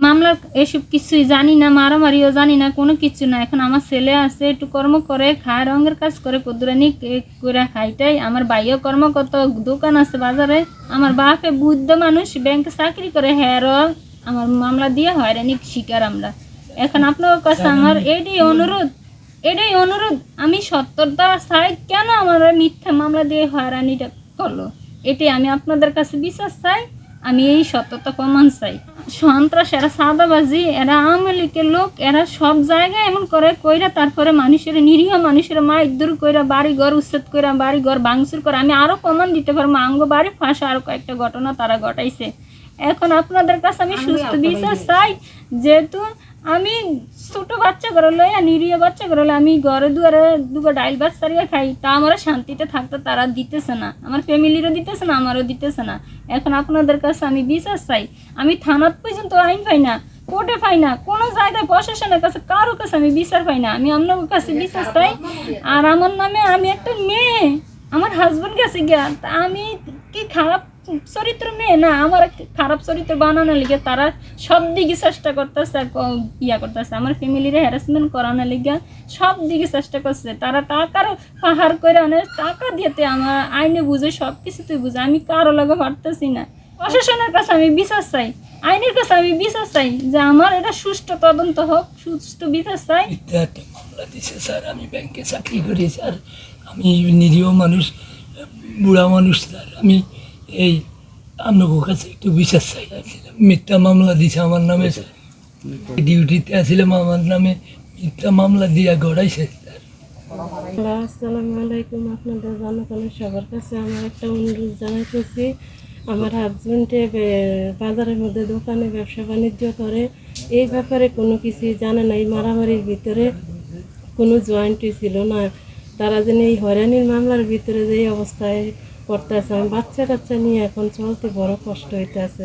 মামলার এসব কিছুই জানি না, মারামারিও জানি না, কোনো কিছু না। এখন আমার ছেলে আছে, একটু কর্ম করে খায়, রঙের কাজ করে, কুদরানি করে খাইটাই। আমার ভাইও কর্মকর্ত, দোকান আছে বাজারে। আমার বাপে বুদ্ধ মানুষ, ব্যাংকে চাকরি করে, হ্যারও আমার মামলা দিয়ে হয়রানি শিকার আমরা। এখন আপনার কাছে আমার এটাই অনুরোধ, আমি সত্যতা চাই, কেন আমার মিথ্যা মামলা দিয়ে হয়রানিটা করলো, এটাই আমি আপনাদের কাছে বিচার চাই। আমি এই সত্যতা প্রমাণ চাই। সন্ত্রাস, এরা সাদাবাজি, এরা আওয়ামী লীগের লোক, এরা সব জায়গায় এমন করে কইরা তারপরে মানুষের, নিরীহ মানুষের মারধর কইরা, বাড়ি ঘর উচ্ছেদ কইরা, বাড়ি ঘর ভাঙচুর করে। আমি আরও প্রমাণ দিতে পারবো, আঙ্গ বাড়ি ফাঁসা আরও কয়েকটা ঘটনা তারা ঘটাইছে। এখন আপনাদের কাছে আমি সুস্থ বিচার চাই, যেহেতু আমি ছোট বাচ্চা ঘরে লইয়া, নিরীহ বাচ্চা ঘরে আমি ঘরে দুয়ারে দুটো ডাইল ভাত সারিয়া খাই, তা আমার শান্তিতে থাকতে তারা দিতেছে না, আমার ফ্যামিলিরও দিতেছে না, আমারও দিতেছে না। এখন আপনাদের কাছে আমি বিচার চাই। আমি থানাত পর্যন্ত আইন পাই না, কোর্টে পাই না, কোনো জায়গায় প্রশাসনের কাছে কারো কাছে আমি বিচার পাই না। আমি আপনার কাছে বিচার চাই। আর আমার নামে, আমি একটা মেয়ে, আমার হাজব্যান্ড গেছে গিয়া, তা আমি কি খারাপ চরিত্র মেয়ে না? আমার খারাপ চরিত্র বানানোর লিগে তারা সব দিকে চেষ্টা করতেছে, করতেছে, আমার ফ্যামিলির হ্যারাসমেন্ট করানোর লিগে সব দিকে চেষ্টা করছে। তারা টাকার পাহাড় করে আনে, টাকা দিতে আমার আইনে বুঝে, সব কিছুতেই বুঝে। আমি কারো লাগে পারতেছি না। প্রশাসনের কাছে আমি বিচার চাই, আইনের কাছে আমি বিচার চাই, যে আমার এটা সুষ্ঠু তদন্ত হোক, সুষ্ঠু বিচার চাই। একটা মামলা দিছে স্যার, আমি ব্যাংকে চাকরি করি স্যার, আমি নিরীহ মানুষ, বুড়া মানুষ স্যার, আমি এই আপনার কাছে একটু বিচার চাই। মিথ্যা মামলা দিছে আমার নামে স্যার, ডিউটিতে আসছিলাম, আমার নামে মিথ্যা মামলা দিয়া গড়াইছে স্যার। আসসালামু আলাইকুম। আপনাদের জনগণের সবার কাছে আমার একটা অনুরোধ জানাইতেছি। আমার হাজবেন্ডে বাজারের মধ্যে দোকানে ব্যবসা বাণিজ্য করে, এই ব্যাপারে কোনো কিছুই জানে না। এই মারামারির ভিতরে কোনো জয়েন্টই ছিল না। তারা যেন এই হয়রানির মামলার ভিতরে যে অবস্থায় পড়তে আছে, আমি বাচ্চা কাচ্চা নিয়ে এখন চলতে বড় কষ্ট হইতে আছে।